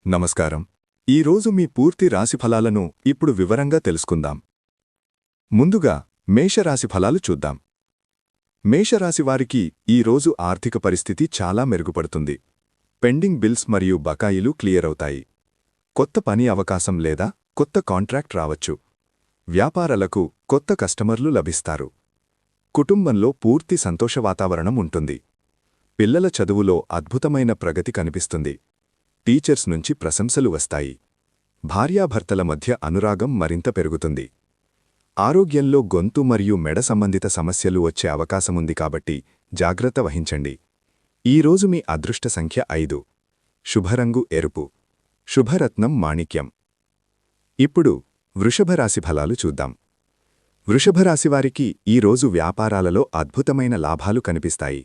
నమస్కారం. ఈరోజు మీ పూర్తి రాశిఫలాలను ఇప్పుడు వివరంగా తెలుసుకుందాం. ముందుగా మేషరాశి ఫలాలు చూద్దాం. మేషరాశివారికి ఈరోజు ఆర్థిక పరిస్థితి చాలా మెరుగుపడుతుంది. పెండింగ్ బిల్స్ మరియు బకాయిలు క్లియర్ అవుతాయి. కొత్త పని అవకాశం లేదా కొత్త కాంట్రాక్ట్ రావచ్చు. వ్యాపారాలకు కొత్త కస్టమర్లు లభిస్తారు. కుటుంబంలో పూర్తి సంతోష వాతావరణం ఉంటుంది. పిల్లల చదువులో అద్భుతమైన ప్రగతి కనిపిస్తుంది. టీచర్స్ నుంచి ప్రశంసలు వస్తాయి. భార్యాభర్తల మధ్య అనురాగం మరింత పెరుగుతుంది. ఆరోగ్యంలో గొంతు మరియు మెడ సంబంధిత సమస్యలు వచ్చే అవకాశముంది కాబట్టి జాగ్రత్త వహించండి. ఈరోజు మీ అదృష్ట సంఖ్య 5. శుభరంగు ఎరుపు. శుభరత్నం మాణిక్యం. ఇప్పుడు వృషభరాశి ఫలాలు చూద్దాం. వృషభరాశివారికి ఈరోజు వ్యాపారాలలో అద్భుతమైన లాభాలు కనిపిస్తాయి.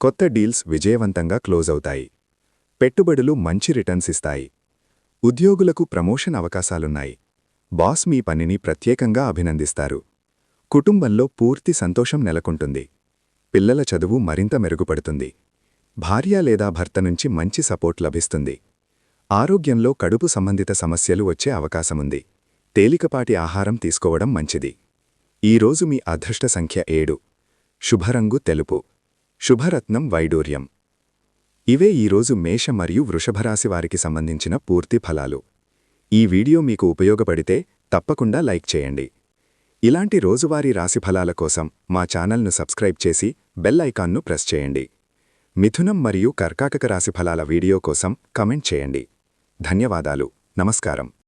కొత్త డీల్స్ విజయవంతంగా క్లోజ్ అవుతాయి. పెట్టుబడులు మంచి రిటర్న్స్ ఇస్తాయి. ఉద్యోగులకు ప్రమోషన్ అవకాశాలున్నాయి. బాస్ మీ పనిని ప్రత్యేకంగా అభినందిస్తారు. కుటుంబంలో పూర్తి సంతోషం నెలకొంటుంది. పిల్లల చదువు మరింత మెరుగుపడుతుంది. భార్య లేదా భర్త నుంచి మంచి సపోర్ట్ లభిస్తుంది. ఆరోగ్యంలో కడుపు సంబంధిత సమస్యలు వచ్చే అవకాశముంది. తేలికపాటి ఆహారం తీసుకోవడం మంచిది. ఈరోజు మీ అదృష్ట సంఖ్య 7. శుభరంగు తెలుపు. శుభరత్నం వైడూర్యం. ఇవే ఈరోజు మేష మరియు వృషభరాశి వారికి సంబంధించిన పూర్తి ఫలాలు. ఈ వీడియో మీకు ఉపయోగపడితే తప్పకుండా లైక్ చేయండి. ఇలాంటి రోజువారీ రాశిఫలాల కోసం మా ఛానల్ను సబ్స్క్రైబ్ చేసి బెల్ ఐకాన్ను ప్రెస్ చేయండి. మిథునం మరియు కర్కాటక రాశిఫలాల వీడియో కోసం కమెంట్ చేయండి. ధన్యవాదాలు. నమస్కారం.